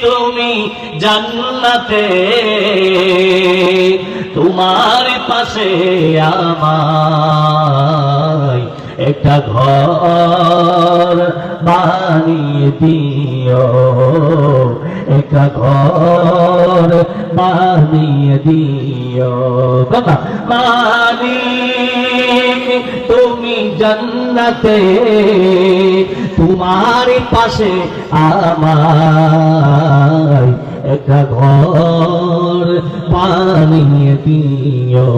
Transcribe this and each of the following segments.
তুমি জান্নাতে তোমার পাশে আমায় একটা ঘর বানিয়ে দিও, একটা ঘর বানিয়ে দিও। মালিক তুমি জান্নাতে তোমার পাশে আমায় একটা ঘর বানিয়ে দিও,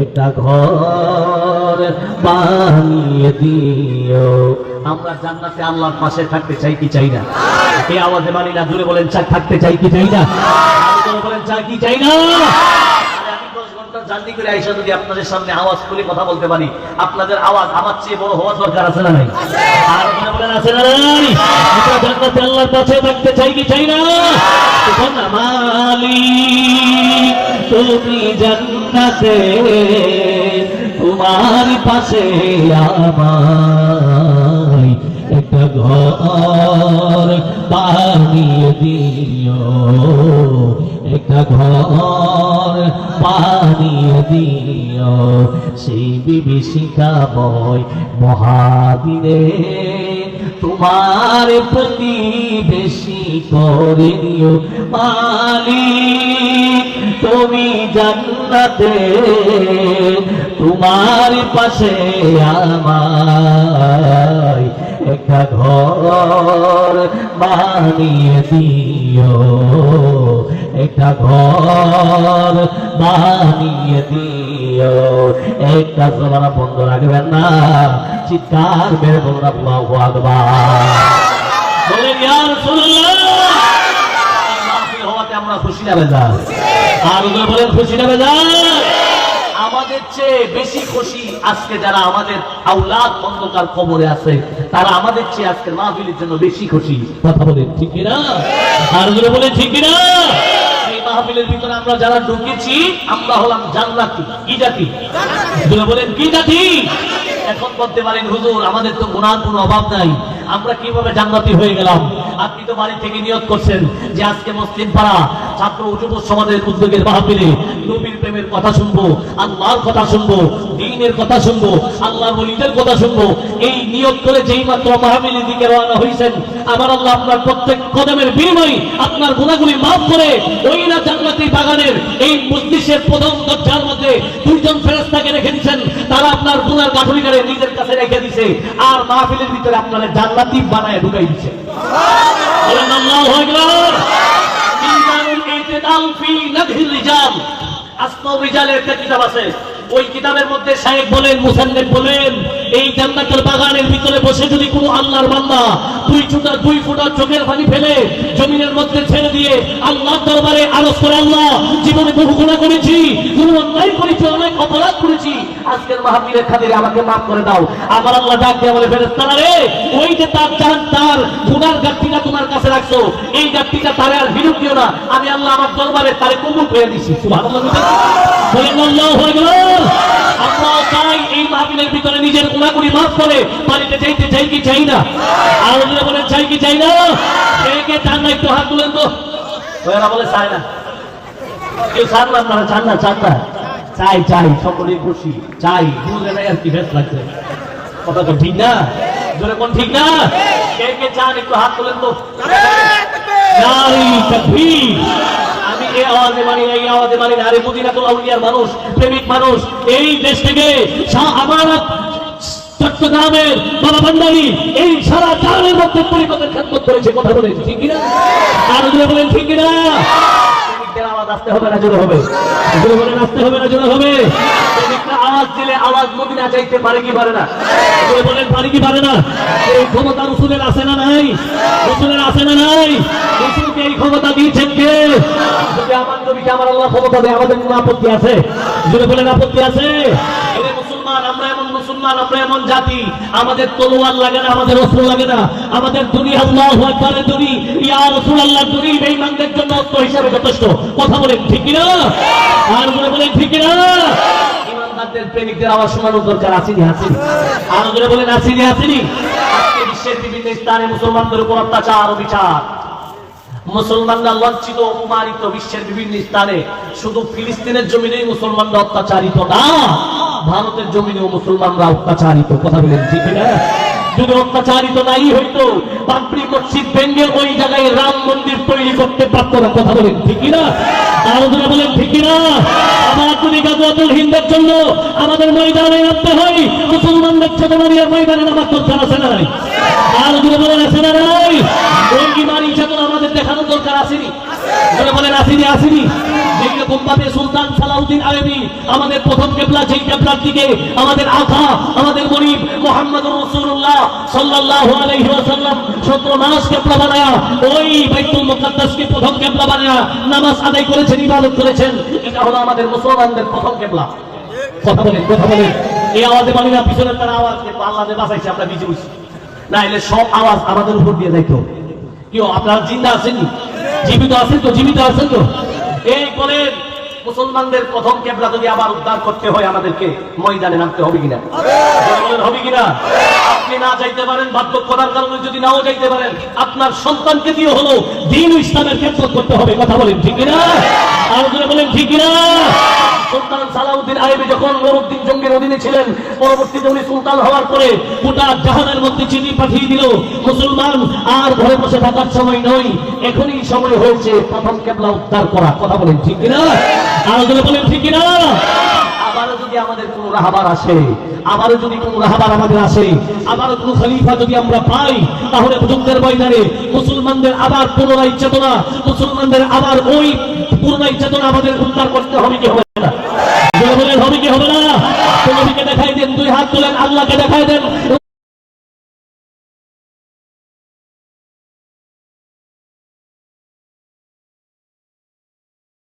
একটা ঘর বানিয়ে দিও। আমরা জান্নাতে আল্লাহর পাশে থাকতে চাই কি চাই না? এই আওয়াজে মানি না, দূরে বলেন চাই, থাকতে চাই কি চাই না? বলেন চাই কি চাই না? জার্নি করে আইসা যদি আপনাদের সামনে আওয়াজ খুলে কথা বলতে পারি, আপনাদের আওয়াজ আমার চেয়ে বড় হওয়ার দরকার আছে না নাই? আর বলেন আছে না নাই? আমরা জান্নাতে আল্লাহর পাশে থাকতে চাই কি চাই না? মালিক তুমি জান্নাতে তোমার পাশে আমায় একটা ঘর বানিয়ে দিও, একটা ঘর বানিয়ে দিও। সেই বিভীষিকাময় মহাদিনে তোমার প্রতি বেশি করে দিও। মালিক তুমি জান্নাতে তোমার পাশে আমায় একটা ঘর বানিয়ে দিও, একটা ঘর বানিয়ে দিও। একটা জমানা বন্ধ রাখবেন না, চিৎকার বের বলুন আল্লাহু আকবার। বলেন ইয়া রাসূলুল্লাহ। মাহফিল হওয়াতে আমরা খুশি না বেজার? আর বলেন খুশি না বেজার? আমাদের চেয়ে বেশি খুশি আজকে যারা আমাদের আওলাদ অন্ধকার কবরে আছে, তারা আমাদের চেয়ে আজকের মাহফিলের জন্য বেশি খুশি। কথা বলেন ঠিক কিনা? আর বলেন ঠিক কিনা? এই মাহফিলের ভিতরে আমরা যারা ঢুকেছি আমরা হলাম জান্নাতি। কি জাতি? বলেন কি জাতি? এখন বলতে পারেন হুজুর আমাদের তো গুনার কোনো অভাব নাই, আমরা কিভাবে জান্নাতি হয়ে গেলাম? আপনি তো বাড়ি থেকে নিয়ত করছেন যে আজকে মুসলিম পাড়া ছাত্র যুব সমাজের উদ্যোগের মাহফিলে নবীর প্রেমের কথা শুনবো, আল্লাহর কথা শুনবো, দ্বীনের কথা শুনবো, আল্লাহর ওলিদের কথা শুনবো। এই নিয়ত করে যেই মাত্র মাহফিলের দিকে রওনা হয়েছেন, আমার আল্লাহ আপনার প্রত্যেক কদমের বিনিময়ে আপনার গুনাহগুলি মাফ করে ওই না জান্নাতি বাগানের এই মজলিসের প্রথম দরজার মধ্যে দুইজন ফেরেশতাকে রেখে দিয়েছেন। তারা আপনার গুনার গাঁঠুরি করে নিজের কাছে রেখে দিয়েছে, আর মাহফিলের ভিতরে আপনারা জান্নাতি বানায় ঢুকাই দিয়েছে। বলেন আল্লাহু আকবার। মিজানুল ইতিদাল ফি নাদহির রিজাল, আসমাউর রিজালের একটা কিতাব আছে, ওই কিতাবের মধ্যে শায়েখ বলেন, মুসান্নিফ বলেন, এই জান্নাতের বাগানের ভিতরে বসে যদি কোনো আল্লাহর বান্দা দুই ফোঁটা চোখের পানি ফেলে জমিনের মধ্যে ছেড়ে দিয়ে আল্লাহর দরবারে আরজ করে, আল্লাহ জীবনে বহু গুনাহ করেছি, বহু অন্যায় করেছি, অনেক অপরাধ করেছি, আজকের মাহফিলের খাতিরে আমাকে মাফ করে দাও। আমার আল্লাহ ডাক দিয়ে বলে, ফেরেশতারা রে, ওই যে তার গুনার গাঁটটিটা তোমার কাছে রাখছো, এই গাঁটটিটা তারে আর বিরূপ দিও না, আমি আল্লাহ আমার দরবারে তারে কবুল করে দিছি। সুবহানাল্লাহ। বলেন আল্লাহু আকবার। আমরা চাই এই মাহফিলের ভিতরে নিজের গুনাহগুলি মাফ করে বাড়িতে যাইতে চাই কি চাই না? আর বলেন চাই কি চাই না? কে চান না? একটু হাত তুলেন তো। ওরা বলে চাই না, কেউ চান না, আপনারা চান না? চান না? চাই চাই, সকলেই খুশি, চাই, বুঝলে নাই আর কি বেশ লাগছে। কথা তো ঠিক না? জোরে কোন ঠিক না? কে চান একটু হাত তুলেন তো। নারী তাকবীর। আমি এই আওয়াজে মানি না, এই আওয়াজে মানি না। আরে মদিনাতুল আউলিয়ার মানুষ, প্রেমিক মানুষ, এই দেশ থেকে আমানত চট্টগ্রামের বাবা ভান্ডারী এই সারা জাহানের মধ্যে পরিকল্পনা খেদমত করেছে। কথা বলেন ঠিক কিনা? আর বলেন ঠিক কিনা? আওয়াজ আসতে হবে না জোরে হবে? বলেন আসতে হবে না জোরে হবে? আওয়াজ দিলে আওয়াজ মদিনা চাইতে পারে কি পারে না? বলেন পারে কি পারে না? এই ক্ষমতা রাসূলের আছে না নাই? রাসূলের আছে না নাই? রাসূলকে এই ক্ষমতা দিয়েছেন কে? যদি আমার নবীকে আমার আল্লাহ ক্ষমতা দেয়, আমাদের কোনো আপত্তি আছে? জোরে বলেন আপত্তি আছে? আমরা এমন মুসলমান, আমরা এমন জাতি, আমাদের তলোয়ার লাগে না, আমাদের অস্ত্র লাগে না, আমাদের দুনিয়া আল্লাহু আকবারের দুনি, ইয়া রাসূলুল্লাহ দুনি বেঈমানদের জন্য অস্ত্র হিসেবে যথেষ্ট। কথা বলেন ঠিক কিনা? আর বলেন ঠিক কিনা? মুসলমানদের প্রেমিকদের আওয়াজ শোনানোর দরকার আসেনি আসেনি আরো জোরে বলেন আসেনি আসেনি আজকে বিশ্বের বিভিন্ন স্থানে মুসলমানদের উপর অত্যাচার ও বিচার মুসলমানরা লজ্জিত অপমানিত বিশ্বের বিভিন্ন স্থানে শুধু ফিলিস্তিনের জমিনেই মুসলমানরা অত্যাচারিত না ভারতের জমিনেও মুসলমানরা অত্যাচারিত কথা বলেন ঠিক না যদি অত্যাচারিত নাই হইতো বাবরি মসজিদ ভেঙে ওই জায়গায় রাম মন্দির তৈরি করতে পারতো না কথা বলেন ঠিক না আরো জোরে বলেন ঠিক না আবার যদি গাজওয়াতুল হিন্দের জন্য আমাদের ময়দানে নামতে হয় মুসলমানদের চেতনা নিয়ে ময়দানে নামার দরকার আছে না নাই আরো জোরে বলেন আছে না নাই ওই ইমানি চেতনা আমাদের দেখানোর দরকার আসেনি জোরে বলেন আসেনি আসেনি যেরকম ভাবে সুলতান সালাউদ্দিন আইয়ুবী আমাদের প্রথম কিবলা যেই কিবলার দিকে আমাদের আকা আমাদের গরীব মুহাম্মদুর রাসূলুল্লাহ সাল্লাল্লাহু আলাইহি ওয়াসাল্লাম 17 মাস কিবলা বানায়া ওই বাইতুল মুকাদ্দাসকে প্রথম কিবলা বানায়া নামাজ আদায় করেছেন ইবাদত করেছেন এটা হলো আমাদের মুসলমানদের প্রথম কিবলা কথা বলেন এই আওয়াজে বলি না পিছনের তার আওয়াজকে আল্লাহ যে বাঁচাইছে আমরা বিজে হইছি না এলে সব আওয়াজ আমাদের উপর দিয়ে যাইতো কেউ আপনারা জিন্দা আছেন জীবিত আছেন তো এই বলেন মুসলমানদের প্রথম কিবলা যদি আবার উদ্ধার করতে হয় আমাদেরকে ময়দানে নামতে হবে কিনা হবে কিনা আপনি না যাইতে পারেন বাধ্যকতার কারণে যদি নাও যাইতে পারেন আপনার সন্তানকে দিয়ে হলো দ্বীন ও ইসলামের খেদমত করতে হবে কথা বলেন ঠিক কিনা আর যদি বলেন ঠিক কিনা সুলতান সালাউদ্দিন আইয়ুবী যখন নুরউদ্দিন জঙ্গির অধীনে ছিলেন পরবর্তীতে উনি সুলতান হওয়ার পরে গোটা জাহানের মধ্যে চিঠি পাঠিয়ে দিল মুসলমান আর ঘরে বসে থাকার সময় নয় এখনই সময় হয়েছে প্রথম কিবলা উদ্ধার করা কথা বলেন ঠিক কিনা আর যদি বলেন ঠিক কিনা আবারও যদি আমাদের কোন রাহবার আসে আবারও যদি কোন রাহবার আমাদের আসে আবারও কোন খলিফা যদি আমরা পাই তাহলে যুদ্ধের ময়দানে মুসলমানদের আবার পুনরায় চেতনা মুসলমানদের আবার ওই পুনরায় চেতনা আমাদের উদ্ধার করতে হবে কি হবে না